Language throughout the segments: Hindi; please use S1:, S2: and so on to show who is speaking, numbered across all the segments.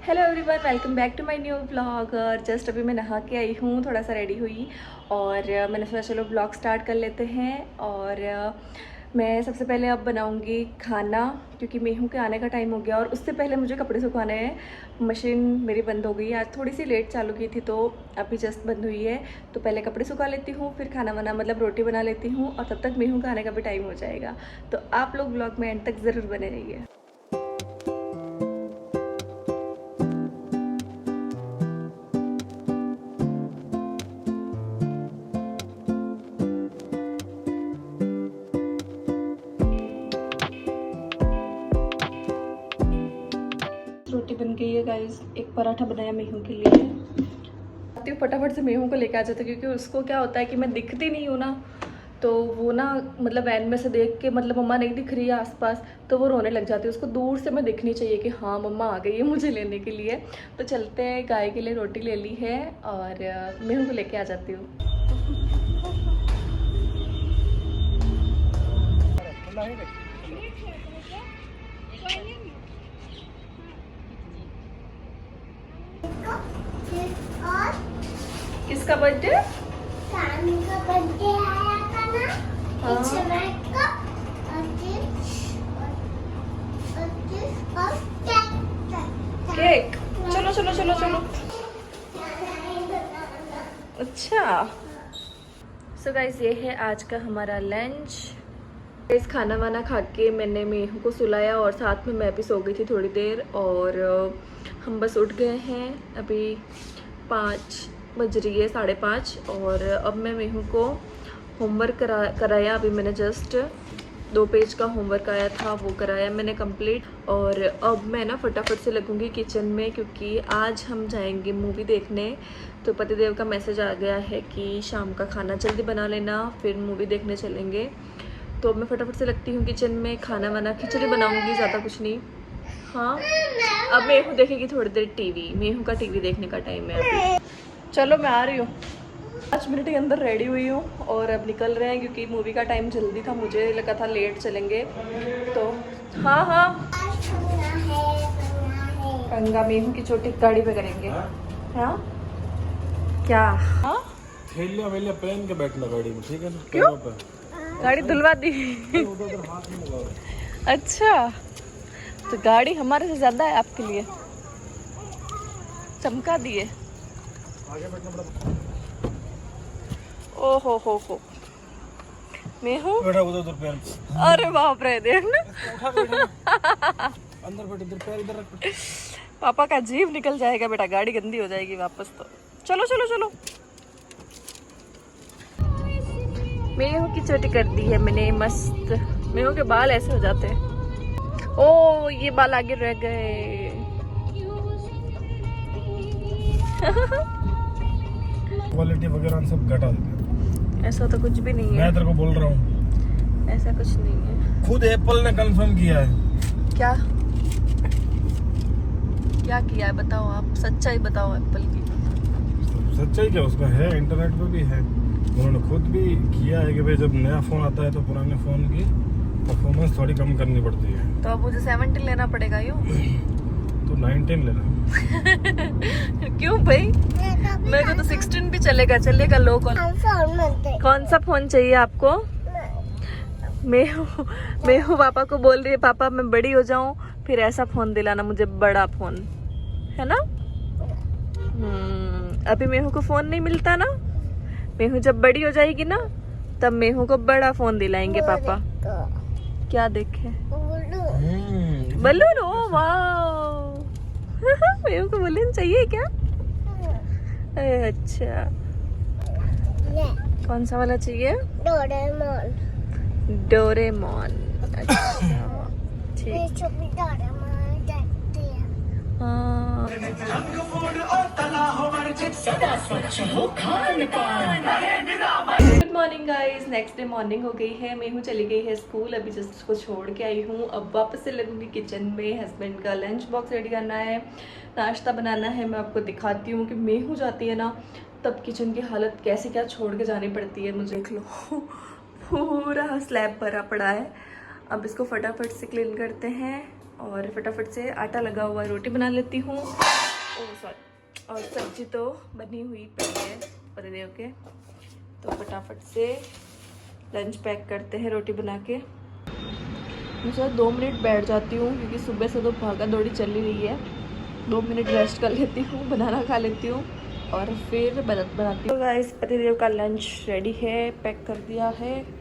S1: Hello everyone, welcome back to my new blog. और जस्ट अभी मैं नहा के आई हूँ, थोड़ा सा रेडी हुई और मैंने सोचा चलो ब्लॉग स्टार्ट कर लेते हैं। और मैं सबसे पहले अब बनाऊँगी खाना, क्योंकि मेहू के आने का टाइम हो गया और उससे पहले मुझे कपड़े सुखाने हैं। मशीन मेरी बंद हो गई है, आज थोड़ी सी लेट चालू की थी तो अभी जस्ट बंद हुई है। तो पहले कपड़े सुखा लेती हूँ, फिर खाना बना मतलब रोटी बना लेती हूँ और तब तक मेहू के आने का भी टाइम हो जाएगा। तो आप लोग ब्लॉग में एंड तक ज़रूर बने रहिए। रोटी बन गई है गाइस, एक पराठा बनाया मेहू के लिए। आती हूँ फटाफट से मेहू को लेके आ जाती हूँ, क्योंकि उसको क्या होता है कि मैं दिखती नहीं हूँ ना, तो वो ना मतलब वैन में से देख के मतलब मम्मा नहीं दिख रही है आसपास, तो वो रोने लग जाती है। उसको दूर से मैं दिखनी चाहिए कि हाँ मम्मा आ गई है मुझे लेने के लिए। तो चलते हैं, गाय के लिए रोटी ले ली है और मेहू को लेके आ जाती हूँ। किसका बर्थडे?
S2: सानी का बर्थडे आया था ना,
S1: हाँ।
S2: का और
S1: केक। चलो चलो चलो चलो। अच्छा सो गाइस, ये है आज का हमारा लंच। इस खाना वाना खा के मैंने मेहू को सुलाया और साथ में मैं भी सो गई थी थोड़ी देर। और हम बस उठ गए हैं, अभी 5 बज रही है, 5:30। और अब मैं मेहू को होमवर्क कराया। अभी मैंने जस्ट 2 पेज का होमवर्क आया था, वो कराया मैंने कंप्लीट। और अब मैं ना फटाफट से लगूंगी किचन में, क्योंकि आज हम जाएंगे मूवी देखने। तो पतिदेव का मैसेज आ गया है कि शाम का खाना जल्दी बना लेना, फिर मूवी देखने चलेंगे। तो मैं फटाफट से लगती हूँ किचन में, खाना वाना खिचड़ी बनाऊंगी, ज़्यादा कुछ नहीं। हाँ, अब मेहू देखेगी थोड़ी देर टीवी, मेहू का टीवी देखने का टाइम है अभी। चलो मैं आ रही हूँ, 5 मिनट के अंदर रेडी हुई हूँ और अब निकल रहे हैं, क्योंकि मूवी का टाइम जल्दी था, मुझे लगा था लेट चलेंगे। तो हाँ हाँ, पंगा मेहू की छोटी गाड़ी पे करेंगे। हाँ क्या? हाँ
S3: थैलियां वैलियां पहन के बैठना गाड़ी में, ठीक है ना?
S1: क्यों?
S3: पैरों पे
S1: गाड़ी धुलवा दी?
S3: उधर हाथ नहीं लगाओ।
S1: अच्छा, तो गाड़ी हमारे से ज्यादा है आपके लिए, चमका दिए।
S3: आगे बैठना पड़ता।
S1: ओ हो मेहू,
S3: बैठा उधर उधर पैर।
S1: अरे बाप रे, देखना
S3: उठा के बैठा ना। अंदर बैठ, इधर पैर इधर रख।
S1: पापा का जीव निकल जाएगा बेटा, गाड़ी गंदी हो जाएगी वापस। तो चलो चलो चलो। मेहू की चोटी कर दी है मैंने मस्त। मेहू के बाल ऐसे हो जाते हैं। ओ ये बाल आगे रह गए।
S3: क्वालिटी वगैरह सब घटा देते।
S1: ऐसा तो कुछ भी नहीं है,
S3: मैं तेरे को बोल रहा हूँ,
S1: ऐसा कुछ नहीं है।
S3: खुद एप्पल ने कंफर्म किया है।
S1: क्या क्या किया है बताओ, आप सच्चाई बताओ एप्पल की।
S3: सच्चाई क्या उसका है, इंटरनेट पे भी है, उन्होंने खुद भी किया है कि भाई जब नया फोन आता है तो पुराने फोन की परफॉर्मेंस थोड़ी कम करनी पड़ती है।
S1: तो अब मुझे 17 लेना पड़ेगा यूँ?
S3: तो 19 लेना।
S1: क्यों भाई, मेरे को तो 16 भी चलेगा। चलेगा लो कौन सा फोन चाहिए आपको? मेहू पापा को बोल रही है पापा मैं बड़ी हो जाऊं फिर ऐसा फोन दिलाना मुझे, बड़ा फोन है ना। अभी मेहू को फोन नहीं मिलता ना, मेहू जब बड़ी हो जाएगी ना तब मेहू को बड़ा फोन दिलाएंगे पापा। क्या देखे? बलून? ओ वाह। मेहू को बलून चाहिए क्या? अच्छा, कौन सा वाला चाहिए? डोरेमोन। अच्छा ठीक। हाँ। Good morning guys, next day morning हो गई है। मेहू चली गई है स्कूल, अभी जस्ट उसको छोड़ के आई हूँ। अब वापस से लगूंगी किचन में, हस्बैंड का लंच बॉक्स रेडी करना है, नाश्ता बनाना है। मैं आपको दिखाती हूँ कि मेहू जाती है ना तब किचन की हालत कैसे क्या छोड़ के जानी पड़ती है मुझे। देख लो पूरा स्लैब भरा पड़ा है। अब इसको फटाफट से क्लीन करते हैं और फटाफट से आटा लगा हुआ रोटी बना लेती हूँ। ओह सॉरी, और सब्जी तो बनी हुई पड़ी है पतिदेव के। तो फटाफट से लंच पैक करते हैं रोटी बना के। मैं 2 मिनट बैठ जाती हूँ क्योंकि सुबह से तो भागा दौड़ी चल ही रही है। 2 मिनट रेस्ट कर लेती हूँ, बनाना खा लेती हूँ और फिर बनाती हूँ। तो गाइस पतिदेव का लंच रेडी है, पैक कर दिया है।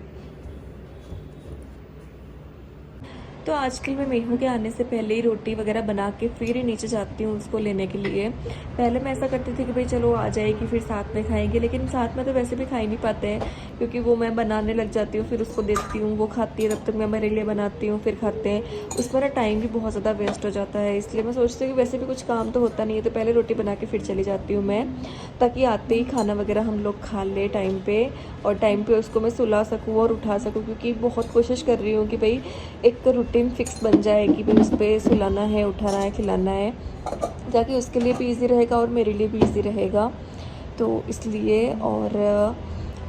S1: तो आजकल मैं मेहू के आने से पहले ही रोटी वगैरह बना के फिर ही नीचे जाती हूँ उसको लेने के लिए। पहले मैं ऐसा करती थी कि भाई चलो आ जाएगी फिर साथ में खाएंगे, लेकिन साथ में तो वैसे भी खा ही नहीं पाते हैं क्योंकि वो मैं बनाने लग जाती हूँ, फिर उसको देती हूँ, वो खाती है, तब तक मैं मेरे लिए बनाती हूँ, फिर खाते हैं। उसमें ना टाइम भी बहुत ज़्यादा वेस्ट हो जाता है। इसलिए मैं सोचती हूँ कि वैसे भी कुछ काम तो होता नहीं है, तो पहले रोटी बना के फिर चली जाती हूँ मैं, ताकि आते ही खाना वगैरह हम लोग खा ले टाइम पर, और टाइम पर उसको मैं सुला सकूँ और उठा सकूँ। क्योंकि बहुत कोशिश कर रही हूँ कि भाई एक रूटीन फिक्स बन जाए कि भाई उस पर सुलाना है, उठाना है, खिलाना है, ताकि उसके लिए भी ईजी रहेगा और मेरे लिए भी ईजी रहेगा। तो इसलिए, और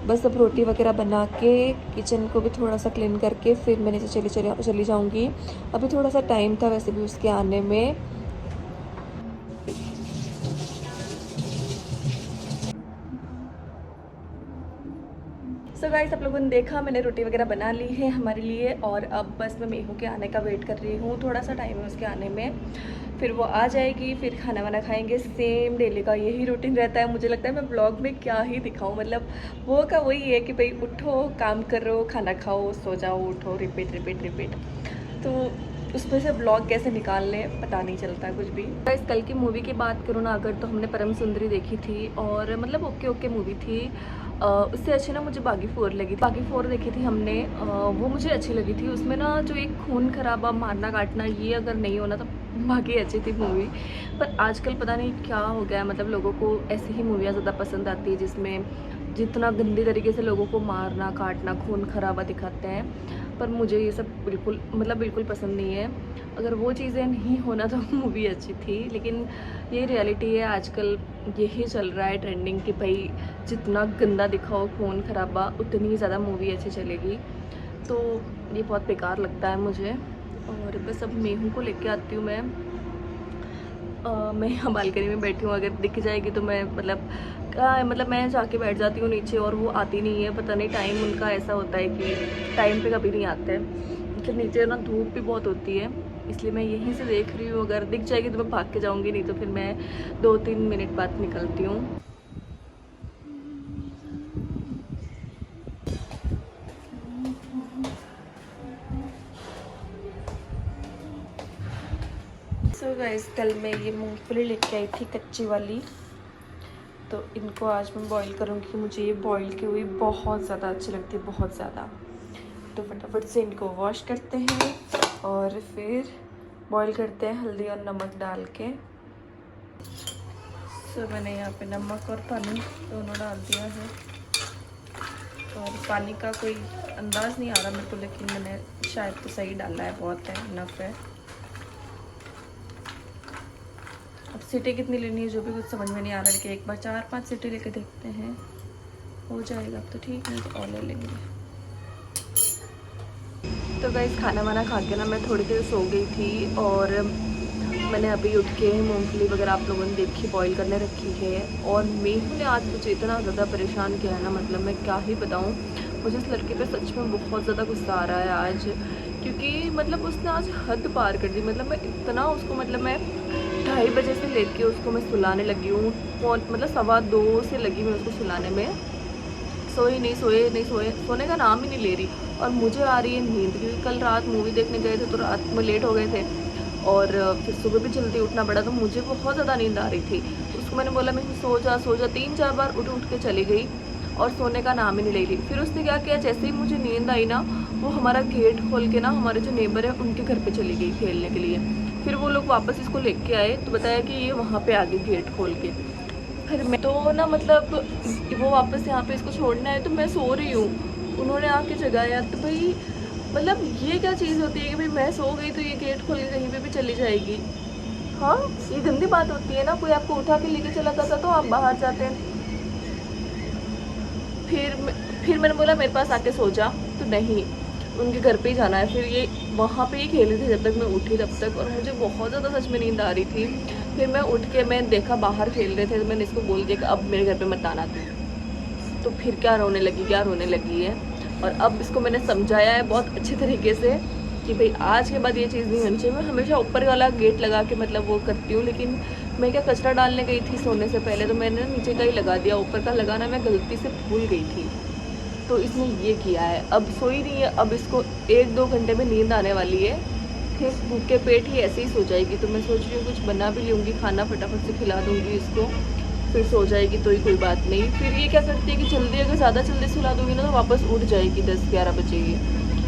S1: बस अब रोटी वगैरह बना के किचन को भी थोड़ा सा क्लीन करके फिर मैं नीचे चली जाऊंगी। अभी थोड़ा सा टाइम था वैसे भी उसके आने में। सो गाइस, आप लोगों ने देखा मैंने रोटी वगैरह बना ली है हमारे लिए, और अब बस मैं मेहू के आने का वेट कर रही हूँ। थोड़ा सा टाइम है उसके आने में, फिर वो आ जाएगी, फिर खाना वाना खाएंगे। सेम डेली का यही रूटीन रहता है। मुझे लगता है मैं ब्लॉग में क्या ही दिखाऊँ, मतलब वो का वही है कि भाई उठो, काम करो, खाना खाओ, सो जाओ, उठो, रिपीट रिपीट रिपीट। तो उसमें से ब्लॉग कैसे निकाल लें पता नहीं चलता कुछ भी। इस कल की मूवी की बात करूँ ना अगर, तो हमने परम सुंदरी देखी थी और मतलब ओके मूवी थी। उससे अच्छी ना मुझे बागी 4 लगी थी। बागी 4 देखी थी हमने, वो मुझे अच्छी लगी थी। उसमें ना जो एक खून खराबा, मारना काटना, ये अगर नहीं होना तो बाकी अच्छी थी मूवी। पर आजकल पता नहीं क्या हो गया है, मतलब लोगों को ऐसी ही मूवियाँ ज़्यादा पसंद आती है जिसमें जितना गंदी तरीके से लोगों को मारना काटना, खून खराबा दिखाते हैं। पर मुझे ये सब बिल्कुल पसंद नहीं है। अगर वो चीज़ें नहीं होना तो मूवी अच्छी थी, लेकिन ये रियलिटी है आजकल, यही चल रहा है ट्रेंडिंग कि भाई जितना गंदा दिखाओ, खून खराबा, उतनी ज़्यादा मूवी अच्छी चलेगी। तो ये बहुत बेकार लगता है मुझे। और बस अब मेहू को लेके आती हूँ मैं यहाँ बालकनी में बैठी हूँ। अगर दिख जाएगी तो मैं मतलब मैं जाके बैठ जाती हूँ नीचे, और वो आती नहीं है। पता नहीं टाइम उनका ऐसा होता है कि टाइम पे कभी नहीं आते हैं। फिर नीचे ना धूप भी बहुत होती है, इसलिए मैं यहीं से देख रही हूँ। अगर दिख जाएगी तो मैं भाग के जाऊँगी, नहीं तो फिर मैं 2-3 मिनट बाद निकलती हूँ। सो गाइस, कल मैं ये मूंगफली लेके आई थी कच्ची वाली, तो इनको आज मैं बॉईल करूँगी। मुझे ये बॉईल की हुई बहुत ज़्यादा अच्छी लगती है, बहुत ज़्यादा। तो फटाफट से इनको वॉश करते हैं और फिर बॉईल करते हैं हल्दी और नमक डाल के। सो मैंने यहाँ पे नमक और पानी दोनों डाल दिया है, और पानी का कोई अंदाज़ नहीं आ रहा मेरे को, लेकिन मैंने शायद तो सही डाला है, बहुत है, इनफ है। अब सीटी कितनी लेनी है जो भी कुछ समझ में नहीं आ रहा, लेकिन एक बार 4-5 सीटी लेके देखते हैं, हो जाएगा तो ठीक, नहीं तो और ले लेंगे। तो गाइस, खाना वाना खा के ना मैं थोड़ी देर सो गई थी, और मैंने अभी उठ के मूंगफली वगैरह आप लोगों ने देखी बॉईल करने रखी है। और मेहू ने आज मुझे इतना ज़्यादा परेशान किया है ना, मतलब मैं क्या ही बताऊँ। मुझे इस लड़के पे सच में बहुत ज़्यादा गुस्सा आ रहा है आज, क्योंकि मतलब उसने आज हद पार कर दी। मतलब मैं इतना उसको, मतलब मैं 2:30 बजे से लेके उसको मैं सुलाने लगी हूँ, मतलब 2:15 से लगी मैं उसको सुलाने में। सोने का नाम ही नहीं ले रही, और मुझे आ रही है नींद, क्योंकि कल रात मूवी देखने गए थे तो रात में लेट हो गए थे, और फिर सुबह भी जल्दी उठना पड़ा, तो मुझे बहुत ज़्यादा नींद आ रही थी। उसको मैंने बोला मैं सो जा 3-4 बार उठ के चली गई, और सोने का नाम ही नहीं ले रही। फिर उसने क्या किया, जैसे ही मुझे नींद आई ना, वो हमारा गेट खोल के ना हमारे जो नेबर है उनके घर पे चली गई खेलने के लिए। फिर वो लोग वापस इसको लेके आए तो बताया कि ये वहाँ पे आ गई गेट खोल के। फिर मैं तो ना, मतलब वो वापस यहाँ पे इसको छोड़ने आए, तो मैं सो रही हूँ, उन्होंने आके जगाया। तो भाई मतलब ये क्या चीज़ होती है कि भाई मैं सो गई तो ये गेट खोल के कहीं पे भी चली जाएगी। हाँ, ये गंदी बात होती है ना। कोई आपको उठा के लेके चला जाता तो आप बाहर जाते हैं। फिर मैंने बोला मेरे पास आके सो जा, तो नहीं, उनके घर पे ही जाना है। फिर ये वहाँ पे ही खेल रही थी जब तक मैं उठी तब तक, और मुझे बहुत ज़्यादा सच में नींद आ रही थी। फिर मैं उठ के मैं देखा बाहर खेल रहे थे, तो मैंने इसको बोल दिया कि अब मेरे घर पे मत आना तू। तो फिर क्या रोने लगी है। और अब इसको मैंने समझाया है बहुत अच्छे तरीके से कि भाई आज के बाद ये चीज़ नहीं होनी चाहिए। मैं हमेशा ऊपर वाला गेट लगा के मतलब वो करती हूँ, लेकिन मैं क्या कचरा डालने गई थी सोने से पहले, तो मैंने नीचे का ही लगा दिया, ऊपर का लगाना मैं गलती से भूल गई थी। तो इसने ये किया है। अब सोई नहीं है, अब इसको 1-2 घंटे में नींद आने वाली है। फिर भूखे पेट ही ऐसे ही सो जाएगी। तो मैं सोच रही हूँ कुछ बना भी लूँगी, खाना फटाफट से खिला दूँगी इसको, फिर सो जाएगी तो ही कोई बात नहीं। फिर ये क्या करती है कि जल्दी, अगर ज़्यादा जल्दी सुला दूँगी ना तो वापस उठ जाएगी 10-11 बजे।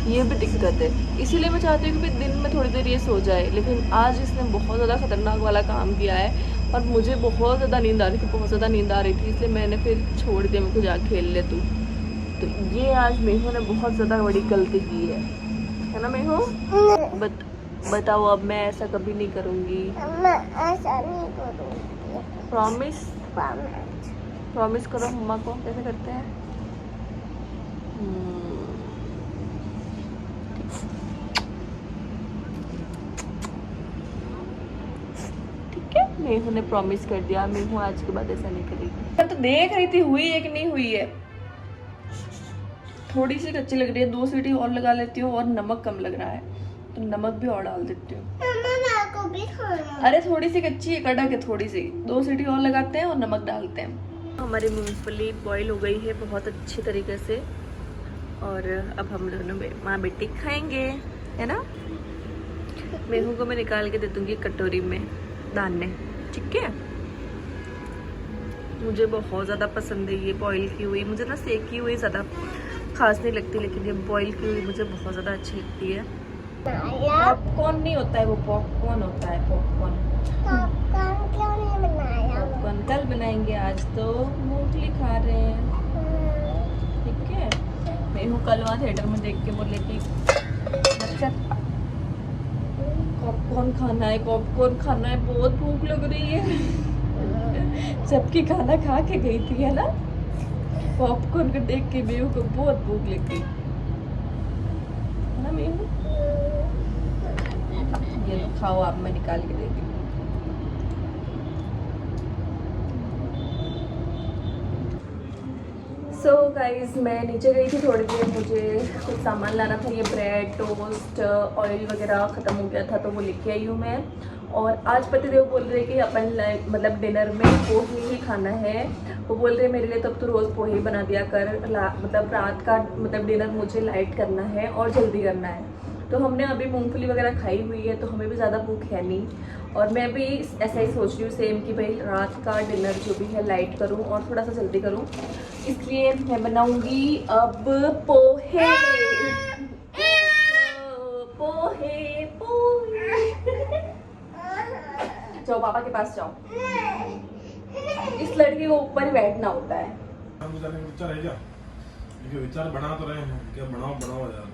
S1: ये भी दिक्कत है। इसीलिए मैं चाहती हूँ कि दिन में थोड़ी देर ये सो जाए, लेकिन आज इसने बहुत ज़्यादा ख़तरनाक वाला काम किया है और मुझे बहुत ज़्यादा नींद आ रही थी, इसलिए मैंने फिर छोड़ दिया, मेरे को जा खेल ले तू। तो ये आज मेहू ने बहुत ज़्यादा बड़ी गलती की है ना मेहू? बताओ अब मैं ऐसा कभी नहीं करूँगी।
S2: मैं ऐसा नहीं करूँगी।
S1: प्रॉमिस करो मम्मा को। कैसे करते हैं? ठीक है, मेहू ने प्रॉमिस कर दिया। मेहू आज के बाद ऐसा नहीं करेगी। मैं तो देख रही थी हुई है कि नहीं हुई है। थोड़ी सी कच्ची लग रही है, 2 सीटी और लगा लेती हूँ, और नमक कम लग रहा है तो नमक भी और डाल देती हूँ।
S2: को भी खाना।
S1: अरे थोड़ी सी कच्ची है, कड़क है थोड़ी सी, 2 सीटी और लगाते हैं और नमक डालते हैं। हमारी मूंगफली बॉईल हो गई है बहुत अच्छी तरीके से, और अब हम दोनों माँ बेटी खाएंगे, है ना? मेहू को मैं निकाल के दे दूंगी कटोरी में दाने, ठीक है? मुझे बहुत ज़्यादा पसंद है ये बॉईल की हुई। मुझे ना सेकी हुई ज़्यादा खास नहीं लगती, लेकिन ये बॉईल की हुई मुझे बहुत ज़्यादा अच्छी लगती है। पॉपकॉर्न नहीं होता है वो, पॉपकॉर्न होता है। पॉपकॉर्न
S2: क्यों नहीं बनाया?
S1: पॉपकॉर्न कल बनाएंगे, आज तो मूंगफली खा रहे हैं, ठीक है? मेहू कल वहाँ थिएटर में देख के बोले कि अच्छा पॉपकॉर्न खाना है, बहुत भूख लग रही है। सबकी खाना खा के गई थी, है ना? पॉपकॉर्न को देख के मेहू को बहुत भूख लग गई, है ना मेहू? ये लो खाओ आप, मैं निकाल के देती हूँ। सो गाइज मैं नीचे गई थी थोड़ी देर, मुझे कुछ सामान लाना था। ये ब्रेड टोस्ट ऑयल वगैरह ख़त्म हो गया था तो वो लेके आई हूँ मैं। और आज पतिदेव बोल रहे कि अपन मतलब डिनर में पोहे ही खाना है। वो बोल रहे मेरे लिए तब तो रोज़ पोहे बना दिया कर, मतलब रात का मतलब डिनर मुझे लाइट करना है और जल्दी करना है। तो हमने अभी मूंगफली वगैरह खाई हुई है तो हमें भी ज़्यादा भूख है नहीं, और मैं भी ऐसा ही सोच रही हूँ सेम कि भाई रात का डिनर जो भी है लाइट करूँ और थोड़ा सा जल्दी करूँ। इसलिए मैं बनाऊँगी अब पोहे। जाओ पापा के पास जाओ, इस लड़की को ऊपर ही बैठना होता है।
S3: विचार है क्या? विचार बना तो रहे हैं, क्या बनाओ यार।